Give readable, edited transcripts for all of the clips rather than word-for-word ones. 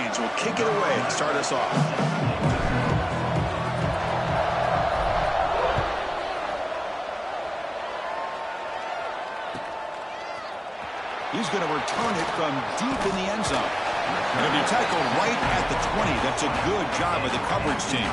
Canes will kick it away to start us off. He's going to return it from deep in the end zone. And if you tackle right at the 20, that's a good job of the coverage team.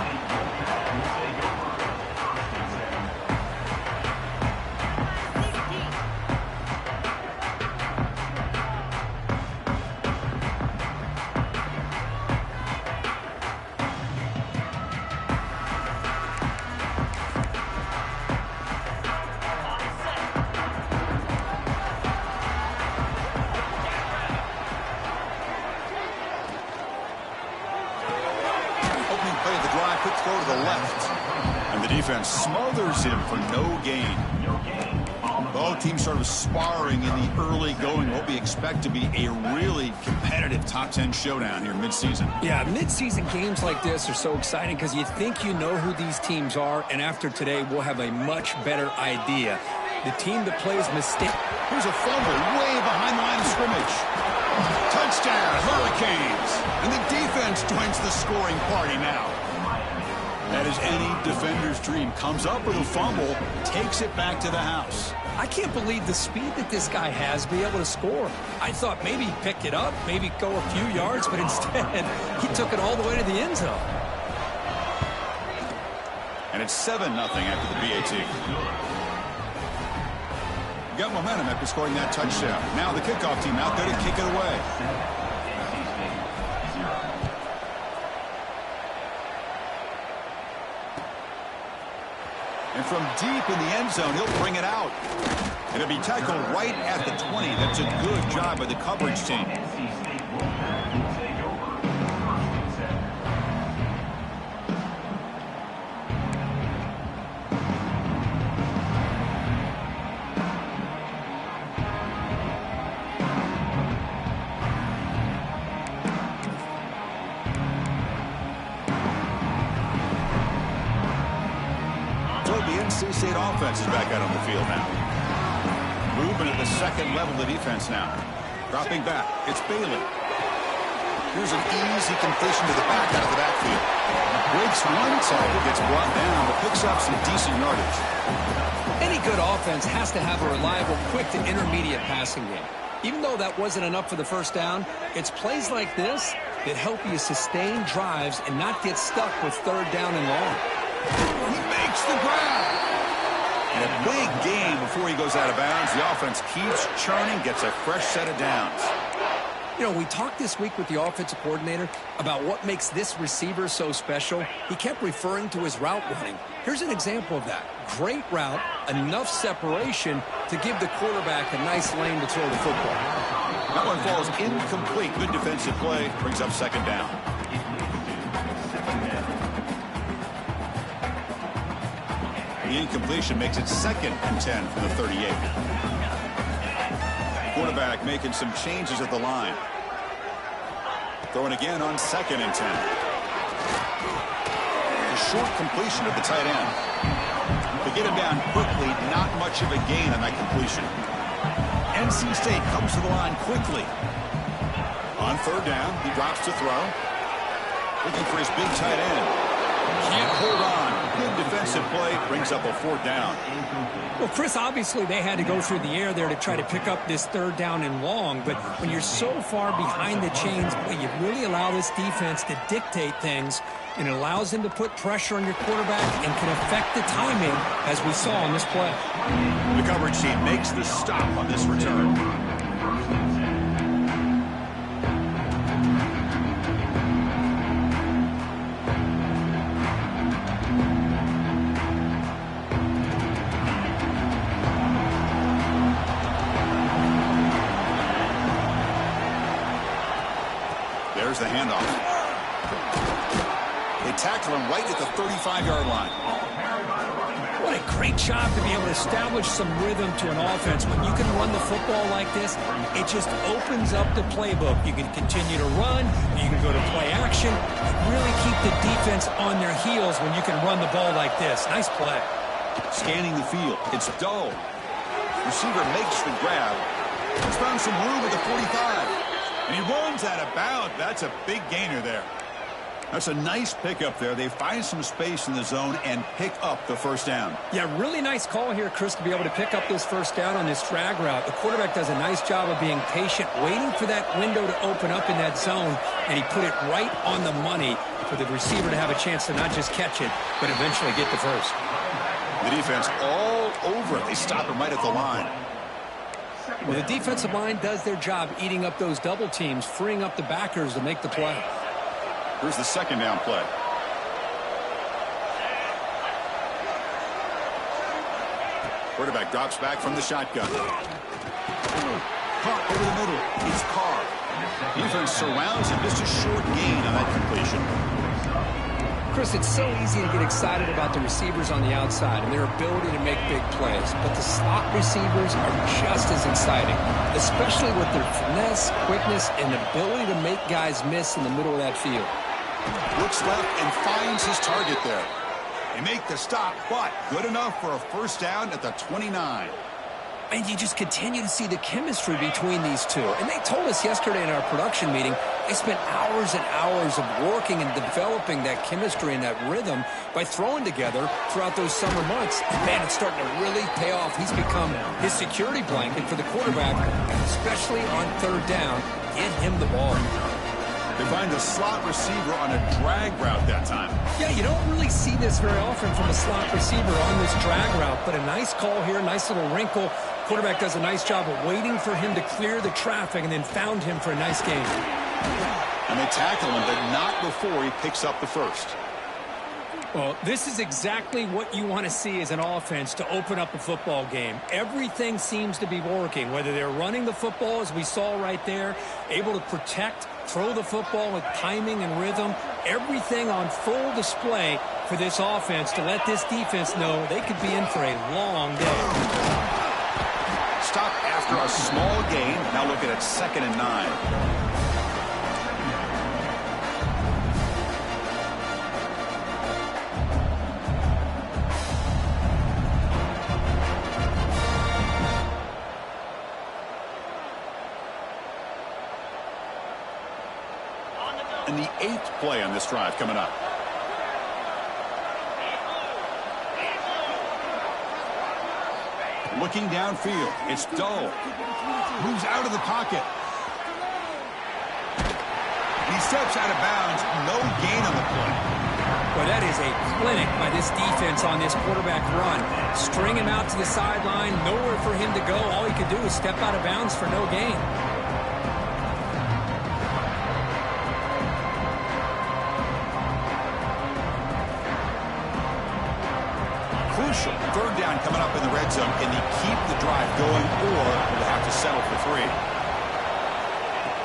Quick throw to the left. And the defense smothers him for no gain. Both teams sort of sparring in the early going. What we expect to be a really competitive top 10 showdown here mid-season. Yeah, mid-season games like this are so exciting because you think you know who these teams are, and after today we'll have a much better idea. The team that plays mistake. Here's a fumble way behind the line of scrimmage. Touchdown, Hurricanes. And the defense joins the scoring party now. That is any defender's dream. Comes up with a fumble, takes it back to the house. I can't believe the speed that this guy has to be able to score. I thought maybe he'd pick it up, maybe go a few yards, but instead he took it all the way to the end zone. And it's 7-0 after the BAT. Got momentum after scoring that touchdown. Now the kickoff team out there to kick it away. And from deep in the end zone, he'll bring it out. And it'll be tackled right at the 20. That's a good job by the coverage team. NC State offense is back out on the field now. Movement at the second level of the defense now. Dropping back. It's Bailey. Here's an easy completion to the back out of the backfield. Breaks one tackle, gets brought down, but picks up some decent yardage. Any good offense has to have a reliable, quick to intermediate passing game. Even though that wasn't enough for the first down, it's plays like this that help you sustain drives and not get stuck with third down and long. He makes the grab. And a big gain before he goes out of bounds. The offense keeps churning, gets a fresh set of downs. You know, we talked this week with the offensive coordinator about what makes this receiver so special. He kept referring to his route running. Here's an example of that. Great route, enough separation to give the quarterback a nice lane to throw the football. That one falls incomplete. Good defensive play. Brings up second down. The incompletion makes it 2nd and 10 from the 38. Quarterback making some changes at the line. Throwing again on 2nd and 10. A short completion of the tight end. To get him down quickly, not much of a gain on that completion. NC State comes to the line quickly. On third down, he drops to throw. Looking for his big tight end. Can't hold on. Good defensive play. Brings up a 4th down. Well, Chris, obviously they had to go through the air there to try to pick up this third down and long. But when you're so far behind the chains, you really allow this defense to dictate things. And it allows him to put pressure on your quarterback and can affect the timing, as we saw on this play. The coverage team makes the stop on this return. There's the handoff. They tackle him right at the 35-yard line. What a great job to be able to establish some rhythm to an offense. When you can run the football like this, it just opens up the playbook. You can continue to run. You can go to play action. Really keep the defense on their heels when you can run the ball like this. Nice play. Scanning the field. It's dull. Receiver makes the grab. He's found some room at the 45. And he runs out of bounds. That's a big gainer there. That's a nice pickup there. They find some space in the zone and pick up the first down. Yeah, really nice call here, Chris, to be able to pick up this first down on this drag route. The quarterback does a nice job of being patient, waiting for that window to open up in that zone, and he put it right on the money for the receiver to have a chance to not just catch it, but eventually get the first. The defense all over it. They stop him right at the line. Well, the defensive line does their job eating up those double teams, freeing up the backers to make the play. Here's the second down play. Quarterback drops back from the shotgun. Caught over the middle. It's Carr. Defense surrounds him. Just a short gain on that completion. Chris, it's so easy to get excited about the receivers on the outside and their ability to make big plays, but the slot receivers are just as exciting, especially with their finesse, quickness, and ability to make guys miss in the middle of that field. Looks left and finds his target there. They make the stop, but good enough for a first down at the 29. And you just continue to see the chemistry between these two. And they told us yesterday in our production meeting, they spent hours and hours of working and developing that chemistry and that rhythm by throwing together throughout those summer months. And man, it's starting to really pay off. He's become his security blanket for the quarterback, especially on third down. Get him the ball. They find the slot receiver on a drag route that time. Yeah, you don't really see this very often from a slot receiver on this drag route, but a nice call here, nice little wrinkle. Quarterback does a nice job of waiting for him to clear the traffic and then found him for a nice gain. And they tackle him, but not before he picks up the first. Well, this is exactly what you want to see as an offense to open up a football game. Everything seems to be working, whether they're running the football, as we saw right there, able to protect, throw the football with timing and rhythm. Everything on full display for this offense to let this defense know they could be in for a long day. Stop after a small gain. Now looking at 2nd and 9. And the 8th play on this drive coming up. Looking downfield, it's Dull. Moves out of the pocket. He steps out of bounds, no gain on the play. Well, that is a clinic by this defense on this quarterback run. String him out to the sideline, nowhere for him to go. All he could do is step out of bounds for no gain. Crucial. Third down coming up in the red zone. Can he keep the drive going, or will they have to settle for 3?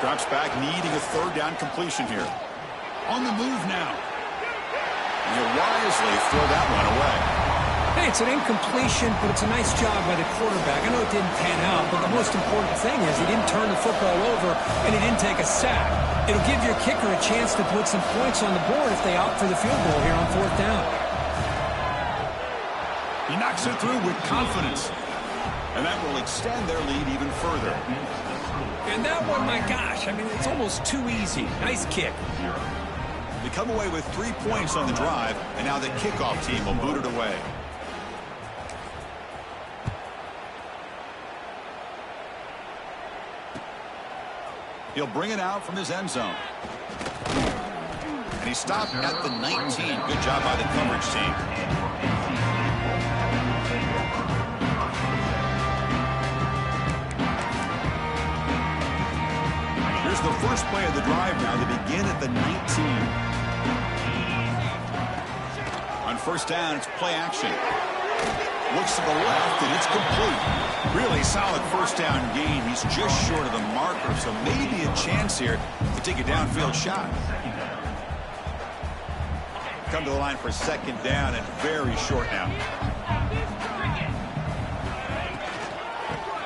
Drops back, needing a third down completion here. On the move now. And he'll wisely throw that one away. Hey, it's an incompletion, but it's a nice job by the quarterback. I know it didn't pan out, but the most important thing is he didn't turn the football over and he didn't take a sack. It'll give your kicker a chance to put some points on the board if they opt for the field goal here on 4th down. He knocks it through with confidence. And that will extend their lead even further. And that one, my gosh, I mean, it's almost too easy. Nice kick. They come away with 3 points on the drive, and now the kickoff team will boot it away. He'll bring it out from his end zone. And he stopped at the 19. Good job by the coverage team. Here's the first play of the drive now. They begin at the 19. On 1st down, it's play action. Looks to the left, and it's complete. Really solid 1st down gain. He's just short of the marker, so maybe a chance here to take a downfield shot. Come to the line for 2nd down and very short now.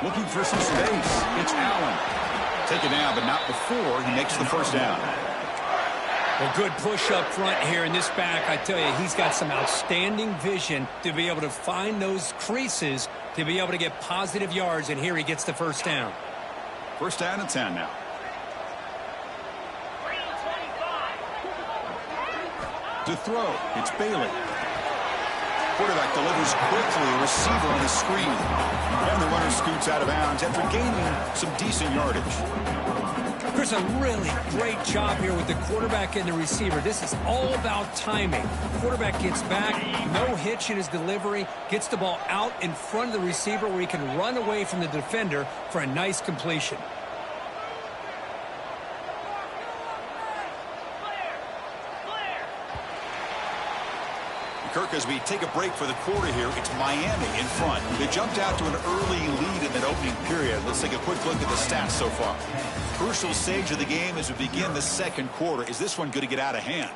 Looking for some space. It's Allen. Take it down, but not before he makes the 1st down. Well, good push up front here in this back. I tell you, he's got some outstanding vision to be able to find those creases, to be able to get positive yards, and here he gets the 1st down. 1st down and 10 now. To throw, it's Bailey. Quarterback delivers quickly, a receiver on the screen. And the runner scoots out of bounds after gaining some decent yardage. Chris, a really great job here with the quarterback and the receiver. This is all about timing. Quarterback gets back, no hitch in his delivery, gets the ball out in front of the receiver where he can run away from the defender for a nice completion. Kirk, as we take a break for the quarter here, it's Miami in front. They jumped out to an early lead in that opening period. Let's take a quick look at the stats so far. Crucial stage of the game as we begin the second quarter. Is this one going to get out of hand?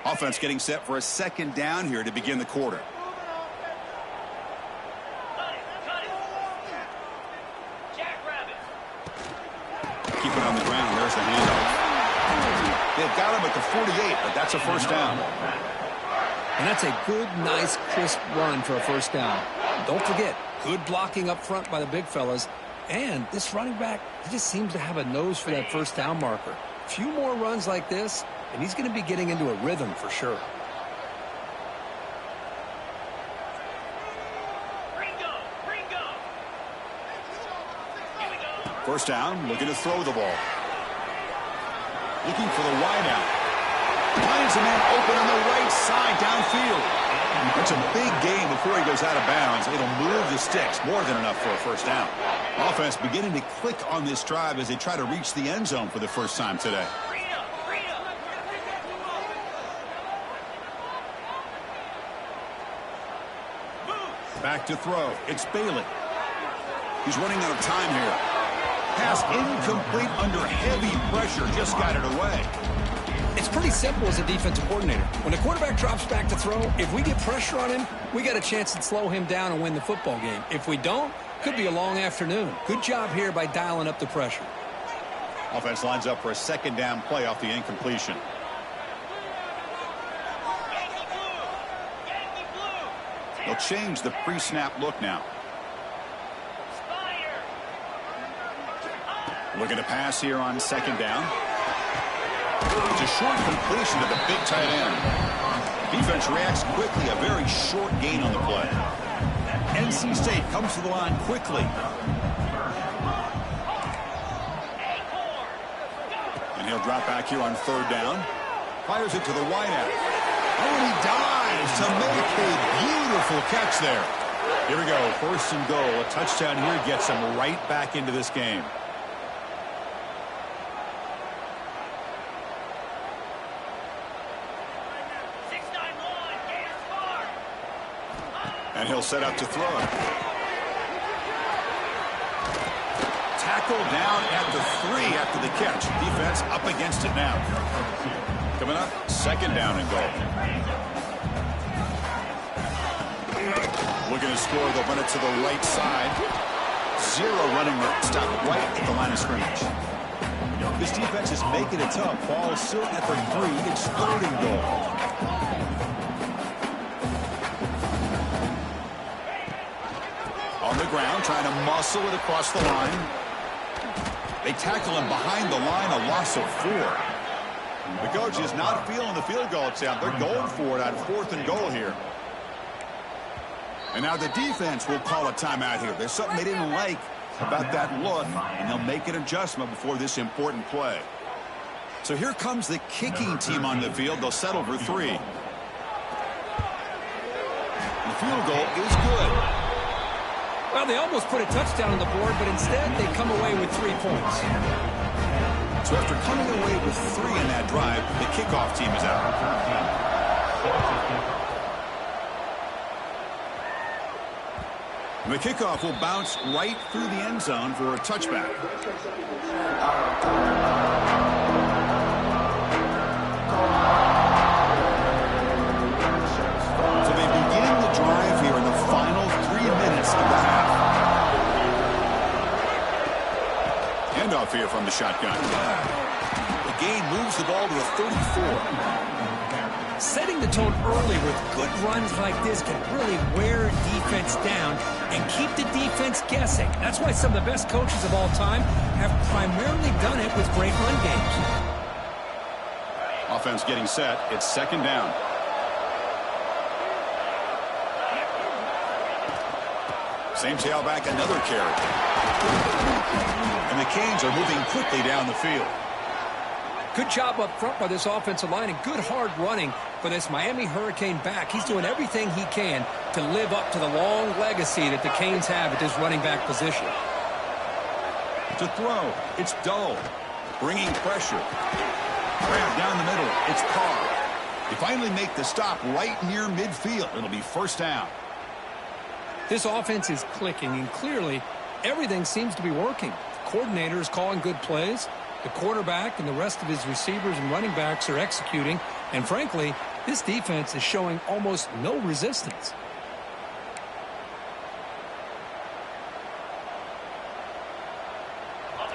Offense getting set for a second down here to begin the quarter. Keep it on the ground. There's the handoff. They've got him at the 48, but that's a first down. And that's a good, nice, crisp run for a first down. Don't forget, good blocking up front by the big fellas. And this running back, he just seems to have a nose for that first down marker. A few more runs like this, and he's going to be getting into a rhythm for sure. First down, looking to throw the ball. Looking for the wideout. Finds a man open on the right side downfield. That's a big gain before he goes out of bounds. It'll move the sticks, more than enough for a first down. Offense beginning to click on this drive as they try to reach the end zone for the first time today. Back to throw. It's Bailey. He's running out of time here. Pass incomplete under heavy pressure. Just got it away. It's pretty simple as a defensive coordinator. When the quarterback drops back to throw, if we get pressure on him, we got a chance to slow him down and win the football game. If we don't, could be a long afternoon. Good job here by dialing up the pressure. Offense lines up for a second down play off the incompletion. They'll change the pre-snap look now. Looking to pass here on second down. It's a short completion to the big tight end. Defense reacts quickly, a very short gain on the play. NC State comes to the line quickly. And he'll drop back here on third down. Fires it to the wideout. Oh, and he dives to make a beautiful catch there. Here we go, first and goal. A touchdown here gets him right back into this game. And he'll set up to throw it. Tackle down at the 3 after the catch. Defense up against it now. Coming up, second down and goal. Looking to score, they'll run it to the right side. Zero running stop right at the line of scrimmage. This defense is making it tough. Ball still at the 3. It's third and goal. On the ground, trying to muscle it across the line. They tackle him behind the line, a loss of 4. The coach is not feeling the field goal attempt. They're going for it on fourth and goal here. And now the defense will call a timeout here. There's something they didn't like about that look, and they'll make an adjustment before this important play. So here comes the kicking team on the field. They'll settle for 3. The field goal is good. Well, they almost put a touchdown on the board, but instead they come away with 3 points. So after coming away with 3 in that drive, the kickoff team is out. And the kickoff will bounce right through the end zone for a touchback. So they begin the drive here in the final 3 minutes of the half. Handoff here from the shotgun. The gain moves the ball to the 34. Setting the tone early with good runs like this can really wear defense down and keep the defense guessing. That's why some of the best coaches of all time have primarily done it with great run games. Offense getting set. It's second down. Same tailback, another carry. And the Canes are moving quickly down the field. Good job up front by this offensive line and good hard running for this Miami Hurricane back. He's doing everything he can to live up to the long legacy that the Canes have at this running back position. To throw, it's Dull. Bringing pressure. Grab down the middle, it's Carr. They finally make the stop right near midfield. It'll be first down. This offense is clicking, and clearly everything seems to be working. The coordinator is calling good plays. The quarterback and the rest of his receivers and running backs are executing. And frankly, this defense is showing almost no resistance.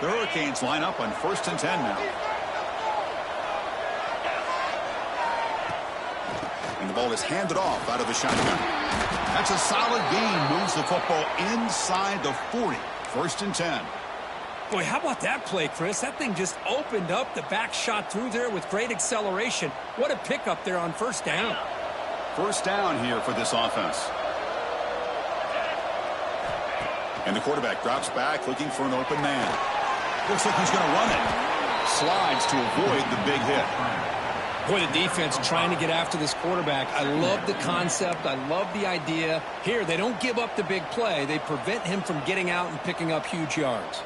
The Hurricanes line up on 1st and 10 now. And the ball is handed off out of the shotgun. That's a solid gain. Moves the football inside the 40. 1st and 10. Boy, how about that play, Chris? That thing just opened up. The back shot through there with great acceleration. What a pickup there on first down. First down here for this offense. And the quarterback drops back looking for an open man. Looks like he's going to run it. Slides to avoid the big hit. Boy, the defense trying to get after this quarterback. I love the concept. I love the idea. Here, they don't give up the big play. They prevent him from getting out and picking up huge yards.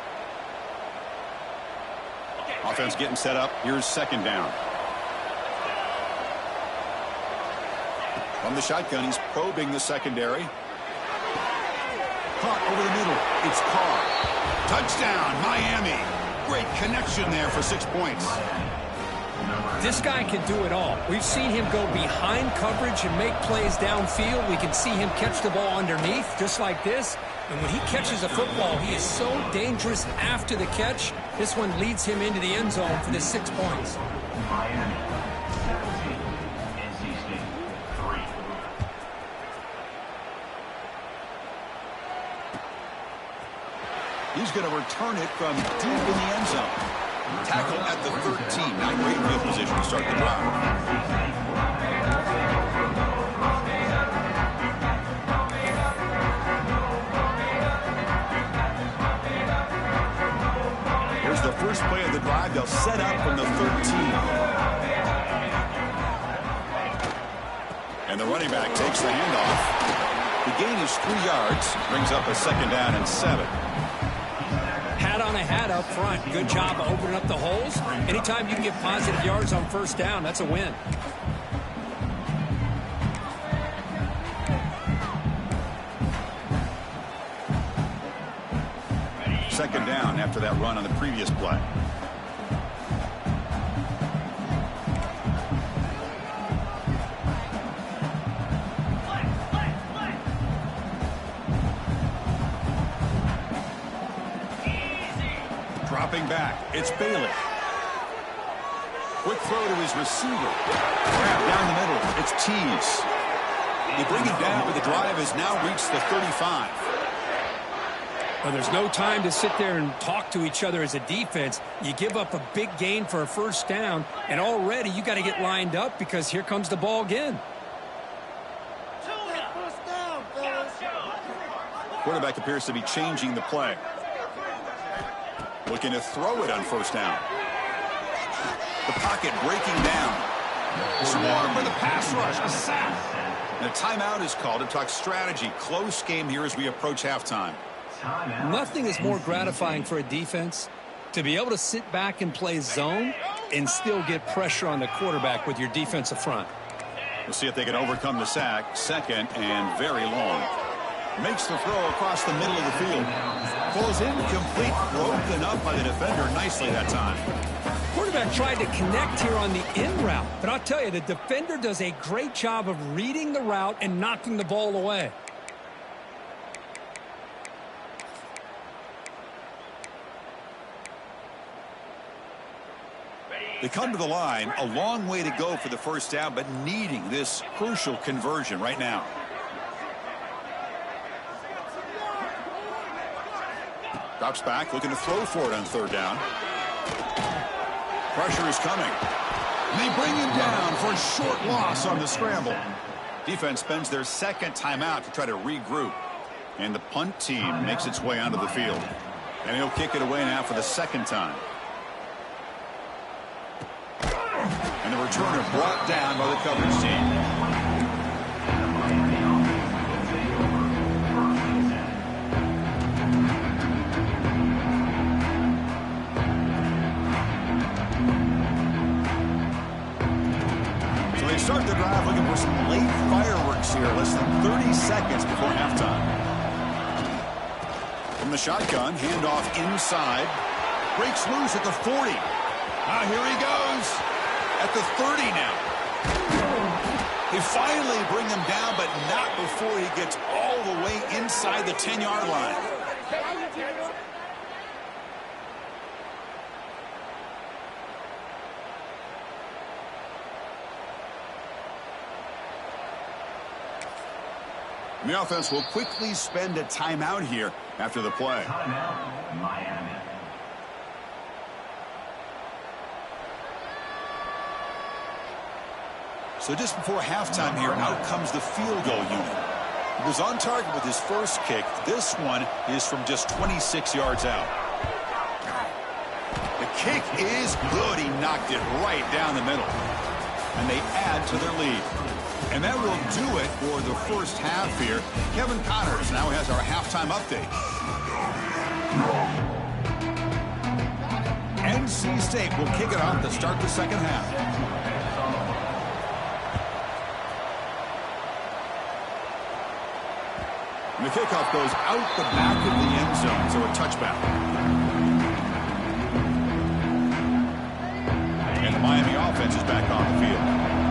Offense getting set up. Here's second down. From the shotgun, he's probing the secondary. Caught over the middle. It's Carr. Touchdown, Miami. Great connection there for 6 points. This guy can do it all. We've seen him go behind coverage and make plays downfield. We can see him catch the ball underneath, just like this. And when he catches a football, he is so dangerous after the catch. This one leads him into the end zone for the 6 points. Miami 17, NC State 3. He's going to return it from deep in the end zone. Tackle at the 13. Not great field position to start the drive. Here's the first play of the drive. They'll set up from the 13. And the running back takes the handoff. The gain is 3 yards. Brings up a second down and 7. Hat on a hat up front. Good job of opening up the holes. Anytime you can get positive yards on first down, that's a win. Second down after that run on the previous play. Dropping back, it's Bailey. Quick throw to his receiver. Grab down the middle, it's Tease. They bring him down, but the drive has now reached the 35. Well, there's no time to sit there and talk to each other as a defense. You give up a big gain for a first down, and already you got to get lined up because here comes the ball again. Quarterback appears to be changing the play. Looking to throw it on first down. The pocket breaking down. Swarm for the pass rush. A sack. And a timeout is called to talk strategy. Close game here as we approach halftime. Nothing is more gratifying for a defense to be able to sit back and play zone and still get pressure on the quarterback with your defensive front. We'll see if they can overcome the sack. Second and very long. Makes the throw across the middle of the field. Falls incomplete. Broken up by the defender nicely that time. Quarterback tried to connect here on the in route. But I'll tell you, the defender does a great job of reading the route and knocking the ball away. Ready, They come to the line, a long way to go for the first down, but needing this crucial conversion right now. Drops back, looking to throw for it on third down. Pressure is coming. And they bring him down for a short loss on the scramble. Defense spends their second timeout to try to regroup. And the punt team makes its way onto the field. And he'll kick it away now for the second time. And the returner brought down by the coverage team. Start the drive looking for some late fireworks here. Less than 30 seconds before halftime. From the shotgun, handoff inside. Breaks loose at the 40. Here he goes. At the 30 now. They finally bring him down, but not before he gets all the way inside the 10-yard line. The offense will quickly spend a timeout here after the play. Timeout, Miami. So just before halftime here, out comes the field goal unit. He was on target with his first kick. This one is from just 26 yards out. The kick is good. He knocked it right down the middle. And they add to their lead. And that will do it for the first half here. Kevin Connors now has our halftime update. NC State will kick it off to start the second half. And the kickoff goes out the back of the end zone, so a touchback. And the Miami offense is back on the field.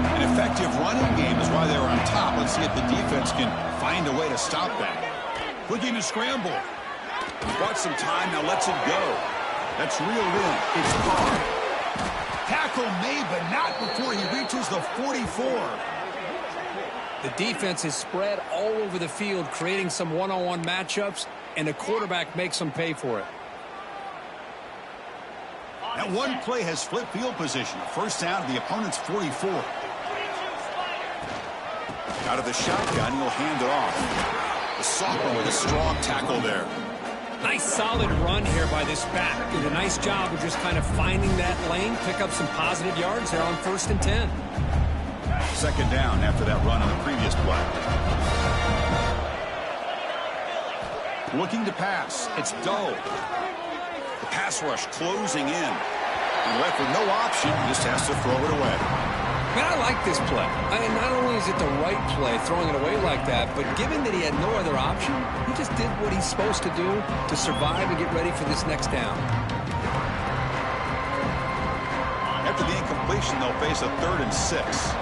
An effective running game is why they were on top. Let's see if the defense can find a way to stop that. Looking to scramble. He's bought some time, now lets it go. That's reeled in. It's hard. Tackle made, but not before he reaches the 44. The defense is spread all over the field, creating some one-on-one matchups, and the quarterback makes them pay for it. That one play has flipped field position. First down to the opponent's 44. Out of the shotgun, he'll hand it off. The sophomore with a strong tackle there. Nice solid run here by this back. Did a nice job of just kind of finding that lane, pick up some positive yards there on 1st and 10. Second down after that run on the previous play. Looking to pass. It's Doe. The pass rush closing in. And left with no option, just has to throw it away. Man, I like this play. Not only is it the right play, throwing it away like that, but given that he had no other option, he just did what he's supposed to do to survive and get ready for this next down. After the incompletion, they'll face a 3rd and 6.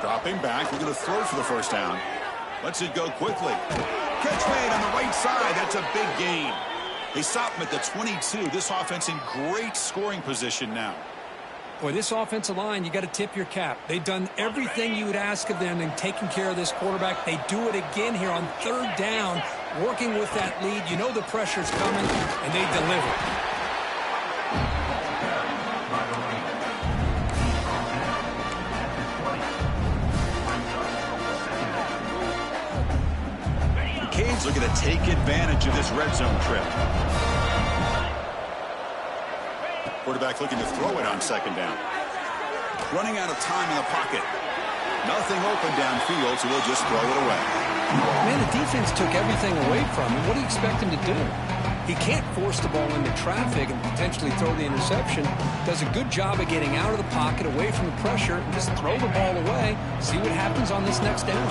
Dropping back, we're going to throw for the first down. Lets it go quickly. Catch made on the right side. That's a big gain. They stop him at the 22. This offense in great scoring position now. Boy, this offensive line, you got to tip your cap. They've done everything you would ask of them in taking care of this quarterback. They do it again here on 3rd down, working with that lead. You know the pressure's coming, and they deliver. Canes looking to take advantage of this red zone trip. Quarterback looking to throw it on 2nd down. Running out of time in the pocket. Nothing open downfield, so they'll just throw it away. Man, the defense took everything away from him. What do you expect him to do? He can't force the ball into traffic and potentially throw the interception. Does a good job of getting out of the pocket, away from the pressure, and just throw the ball away. See what happens on this next down.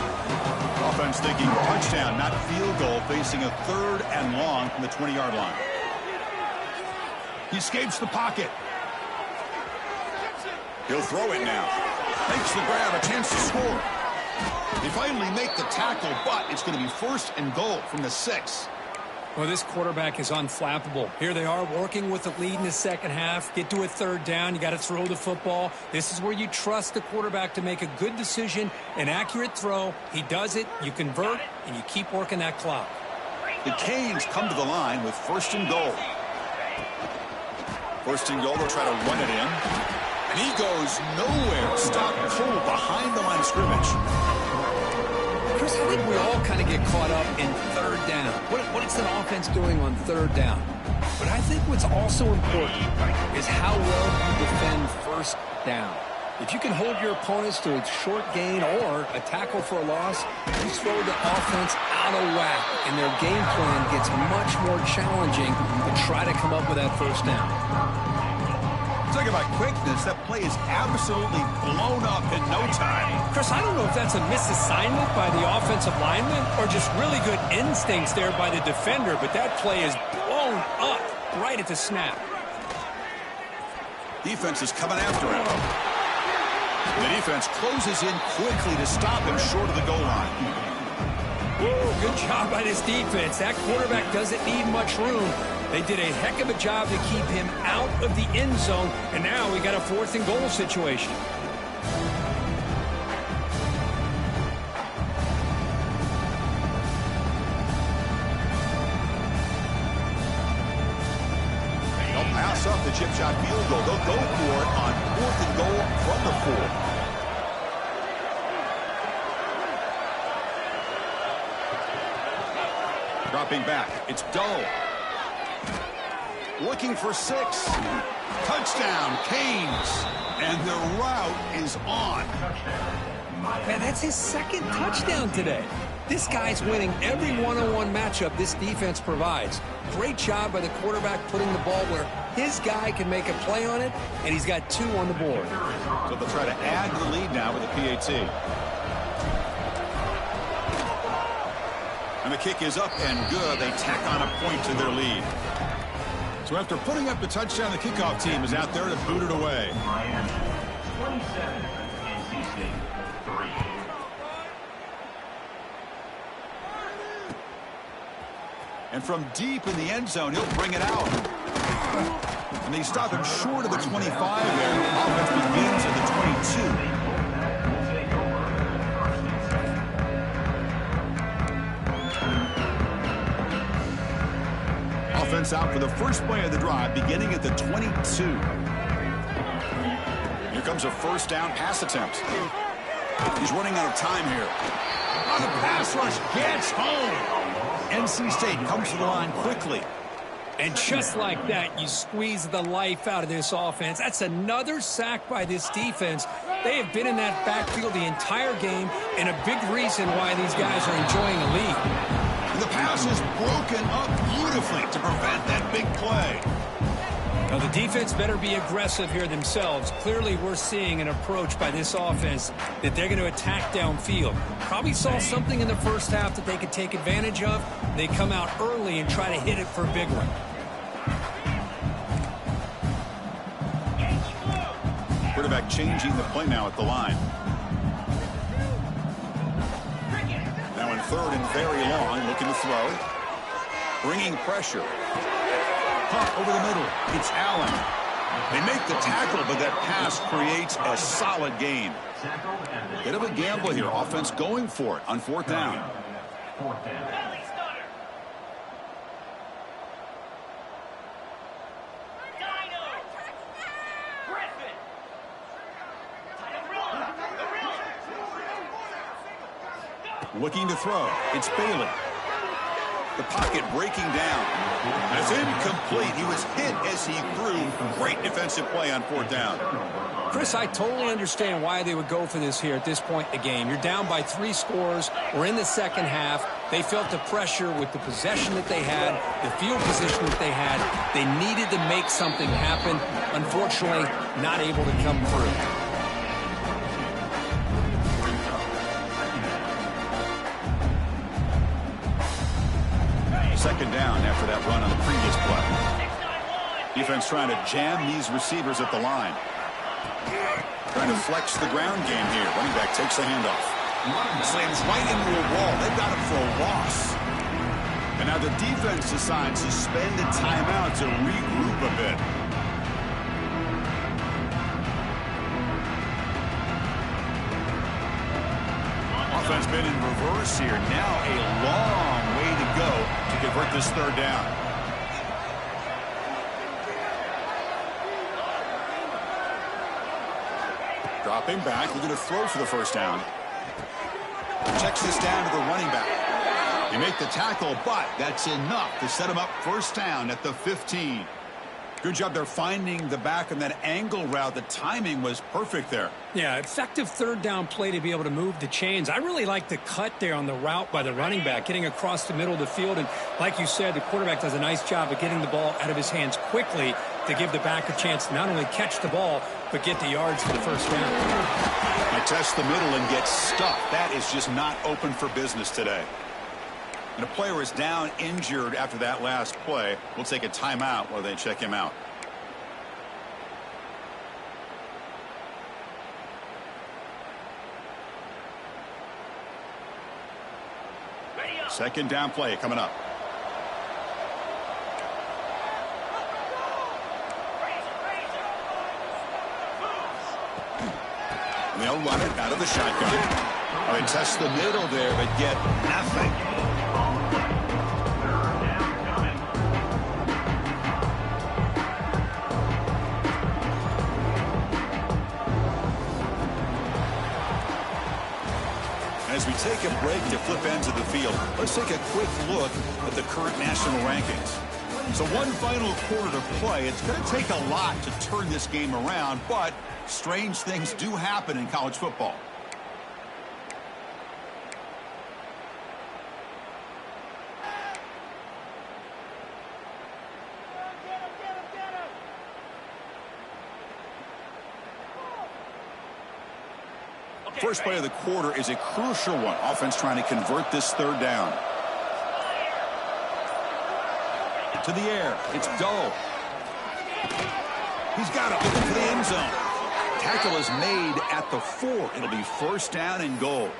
Offense thinking touchdown, not field goal, facing a 3rd and long from the 20-yard line. He escapes the pocket. He'll throw it now. Makes the grab, a chance to score. They finally make the tackle, but it's going to be 1st and goal from the 6. Well, this quarterback is unflappable. Here they are working with the lead in the second half. Get to a third down. You got to throw the football. This is where you trust the quarterback to make a good decision, an accurate throw. He does it. You convert, and you keep working that clock. The Canes come to the line with 1st and goal. 1st and goal, they'll try to run it in. And he goes nowhere. Stop pull behind the line of scrimmage. Chris, I think we all kind of get caught up in third down. What is an offense doing on third down? But I think what's also important is how well you defend 1st down. If you can hold your opponents to a short gain or a tackle for a loss, you throw the offense out of whack, and their game plan gets much more challenging to try to come up with that 1st down. Talk about quickness. That play is absolutely blown up in no time. Chris, I don't know if that's a misassignment by the offensive lineman or just really good instincts there by the defender, but that play is blown up right at the snap. Defense is coming after him. The defense closes in quickly to stop him short of the goal line. Woo, good job by this defense. That quarterback doesn't need much room. They did a heck of a job to keep him out of the end zone, and now we got a 4th and goal situation. They'll pass up the chip shot field goal. They'll go for it on 4th and goal from the 4. Dropping back. It's Doe. Looking for 6. Touchdown, Canes. And the route is on. Man, that's his 2nd touchdown today. This guy's winning every one-on-one matchup this defense provides. Great job by the quarterback putting the ball where his guy can make a play on it, and he's got 2 on the board. So they'll try to add to the lead now with a PAT. And the kick is up and good. They tack on a point to their lead. So after putting up the touchdown, the kickoff team is out there to boot it away. Miami 27, NC State 3. And from deep in the end zone, he'll bring it out. And they stop him short of the 25 there. The offense begins at the 22. Offense out for the first play of the drive, beginning at the 22. Here comes a 1st down pass attempt. He's running out of time here. On the pass rush, gets home. NC State comes to the line quickly. And just like that, you squeeze the life out of this offense. That's another sack by this defense. They have been in that backfield the entire game, and a big reason why these guys are enjoying a lead. The pass is broken up beautifully to prevent that big play. Now the defense better be aggressive here themselves. Clearly we're seeing an approach by this offense that they're going to attack downfield. Probably saw something in the first half that they could take advantage of. They come out early and try to hit it for a big one. Quarterback changing the play now at the line. Now in 3rd and very long, looking to throw. Bringing pressure. Pump over the middle. It's Allen. They make the tackle, but that pass creates a solid gain. Bit of a gamble here. Offense going for it on 4th down. 4th down. Looking to throw. It's Bailey. The pocket breaking down. That's incomplete. He was hit as he threw. Great defensive play on 4th down. Chris, I totally understand why they would go for this here at this point in the game. You're down by 3 scores. We're in the second half. They felt the pressure with the possession that they had, the field position that they had. They needed to make something happen. Unfortunately, not able to come through. Second down after that run on the previous play. Defense trying to jam these receivers at the line. Trying to flex the ground game here. Running back takes the handoff. Slams right into a wall. They've got him for a loss. And now the defense decides to spend a timeout to regroup a bit. Offense been in reverse here. Now a long way to go to convert this third down. Dropping back, looking to throw for the first down. Checks this down to the running back. They make the tackle, but that's enough to set him up first down at the 15. Good job there finding the back on that angle route. The timing was perfect there. Yeah, effective third down play to be able to move the chains. I really like the cut there on the route by the running back, getting across the middle of the field. And like you said, the quarterback does a nice job of getting the ball out of his hands quickly to give the back a chance to not only catch the ball, but get the yards for the first down. I test the middle and get stuffed. That is just not open for business today. And a player is down injured after that last play. We'll take a timeout while they check him out. Second down play coming up. And they'll run it out of the shotgun. They test the middle there, but get nothing. As we take a break to flip ends of the field, let's take a quick look at the current national rankings. So one final quarter to play. It's going to take a lot to turn this game around, but strange things do happen in college football. First play of the quarter is a crucial one. Offense trying to convert this third down. To the air. It's Doe. He's got it. Looking for the end zone. Tackle is made at the 4. It'll be first down and goal.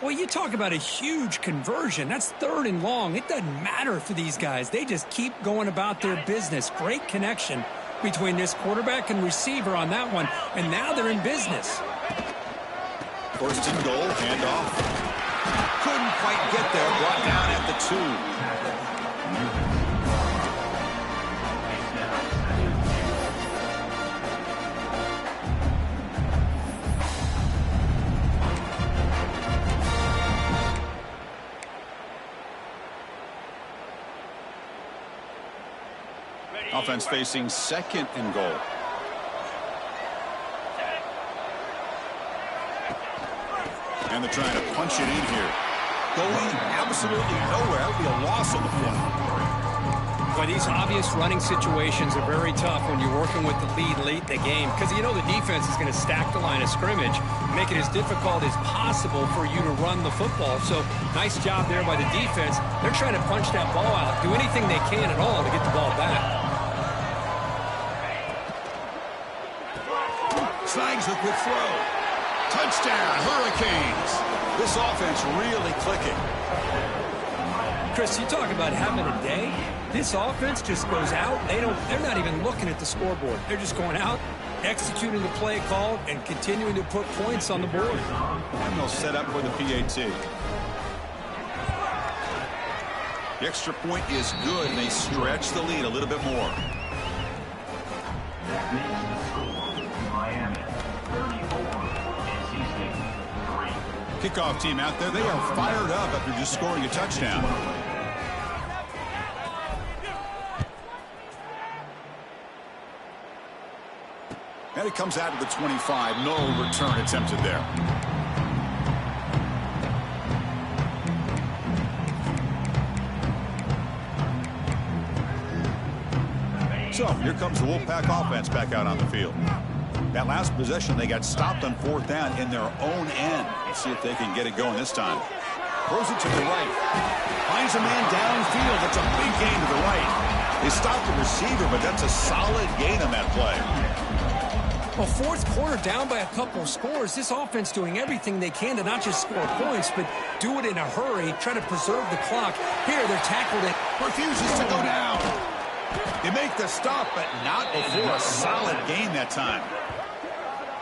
Well, you talk about a huge conversion. That's third and long. It doesn't matter for these guys. They just keep going about their business. Great connection between this quarterback and receiver on that one. And now they're in business. First and goal, handoff. Couldn't quite get there, brought down at the 2. Offense facing second and goal. And they're trying to punch it in here. Going absolutely nowhere. That would be a loss on the play. But these obvious running situations are very tough when you're working with the lead late in the game, because you know the defense is going to stack the line of scrimmage, make it as difficult as possible for you to run the football. So nice job there by the defense. They're trying to punch that ball out, do anything they can at all to get the ball back. Snags a quick throw. Touchdown, Hurricanes. This offense really clicking. Chris, you talk about having a day. This offense just goes out. They're not even looking at the scoreboard. They're just going out, executing the play called, and continuing to put points on the board. And they'll set up for the PAT. The extra point is good, and they stretch the lead a little bit more. That makes the score Miami 34, NC State 3. Kickoff team out there, they are fired up after just scoring a touchdown. And it comes out to the 25. No return attempted there. So here comes the Wolfpack offense back out on the field. That last possession, they got stopped on fourth down in their own end. Let's see if they can get it going this time. Throws it to the right. Finds a man downfield. That's a big gain to the right. They stopped the receiver, but that's a solid gain on that play. Well, fourth quarter down by a couple of scores. This offense doing everything they can to not just score points, but do it in a hurry, try to preserve the clock. Here, they're tackled it. Refuses to go down. They make the stop, but not before a solid gain that time.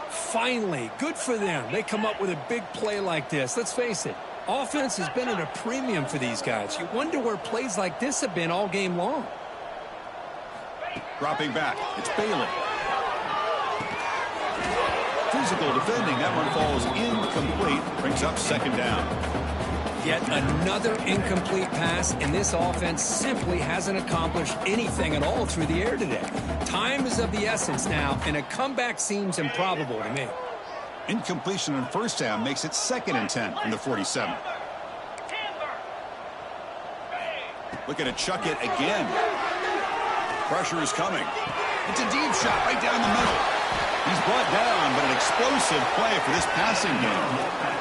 Finally, good for them. They come up with a big play like this. Let's face it, offense has been at a premium for these guys. You wonder where plays like this have been all game long. Dropping back, it's Bailey. Physical defending, that one falls incomplete, brings up second down. Yet another incomplete pass, and this offense simply hasn't accomplished anything at all through the air today. Time is of the essence now, and a comeback seems improbable to me. Incompletion on first down makes it 2nd and 10 from the 47. Looking to chuck it again. Pressure is coming. It's a deep shot right down the middle. He's brought down, but an explosive play for this passing game.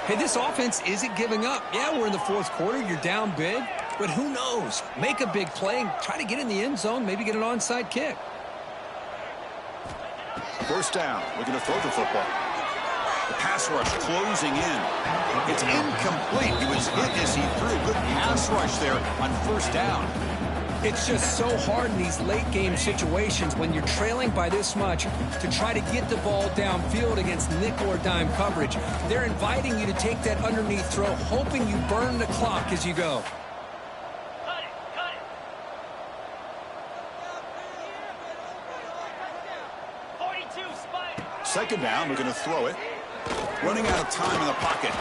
Hey, this offense isn't giving up. Yeah, we're in the fourth quarter. You're down big. But who knows? Make a big play and try to get in the end zone, maybe get an onside kick. First down, looking to throw the football. The pass rush closing in. It's incomplete. He was hit as he threw. Good pass rush there on first down. It's just so hard in these late-game situations when you're trailing by this much to try to get the ball downfield against nickel or dime coverage. They're inviting you to take that underneath throw, hoping you burn the clock as you go. Cut it. 42 Spider. Second down, we're going to throw it. Running out of time in the pocket.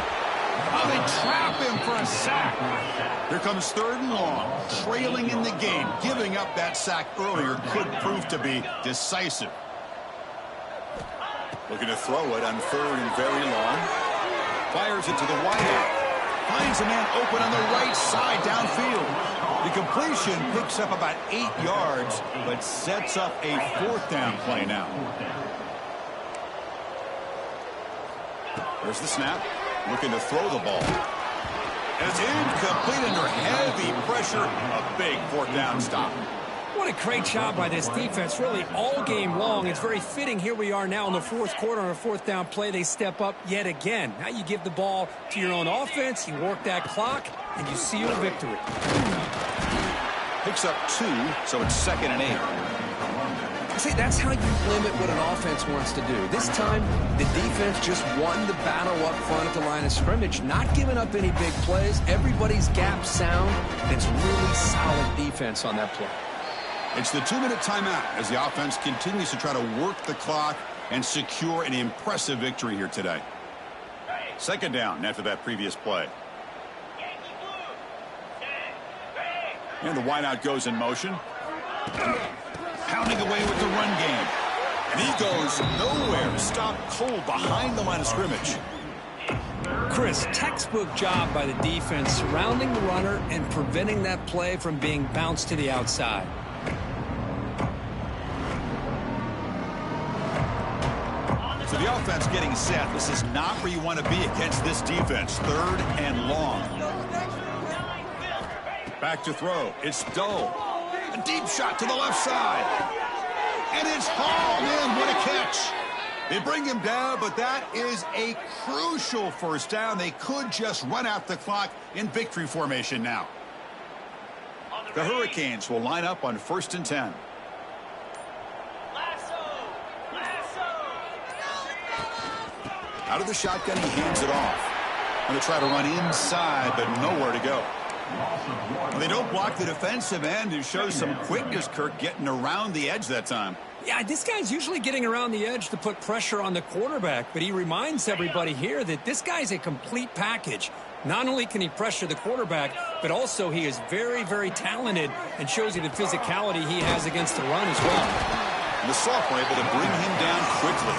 Oh, they trap him for a sack. Here comes 3rd and long. Trailing in the game. Giving up that sack earlier could prove to be decisive. Looking to throw it on 3rd and very long. Fires it to the wideout. Finds a man open on the right side downfield. The completion picks up about 8 yards, but sets up a 4th down play now. There's the snap. Looking to throw the ball. And it's incomplete under heavy pressure. A big 4th down stop. What a great job by this defense, really all game long. It's very fitting. Here we are now in the fourth quarter on a 4th down play. They step up yet again. Now you give the ball to your own offense, you work that clock, and you seal a victory. Picks up 2, so it's 2nd and 8. See, that's how you limit what an offense wants to do. This time, the defense just won the battle up front at the line of scrimmage, not giving up any big plays. Everybody's gap sound. It's really solid defense on that play. It's the 2-minute timeout as the offense continues to try to work the clock and secure an impressive victory here today. 2nd down after that previous play. And the wideout goes in motion. Pounding away with the run game. And he goes nowhere. Stopped cold behind the line of scrimmage. Chris, textbook job by the defense surrounding the runner and preventing that play from being bounced to the outside. So the offense getting set. This is not where you want to be against this defense. 3rd and long. Back to throw. It's Doe. A deep shot to the left side. And it's hauled in. What a catch. They bring him down, but that is a crucial 1st down. They could just run out the clock in victory formation now. The Hurricanes will line up on 1st and 10. Out of the shotgun, he hands it off. Going to try to run inside, but nowhere to go. Well, they don't block the defensive end, who shows some quickness, Kirk, getting around the edge that time. Yeah, this guy's usually getting around the edge to put pressure on the quarterback, but he reminds everybody here that this guy's a complete package. Not only can he pressure the quarterback, but also he is very, very talented and shows you the physicality he has against the run as well. And the sophomore able to bring him down quickly.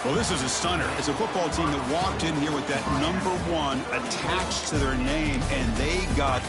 Well, this is a stunner. It's a football team that walked in here with that number 1 attached to their name, and they got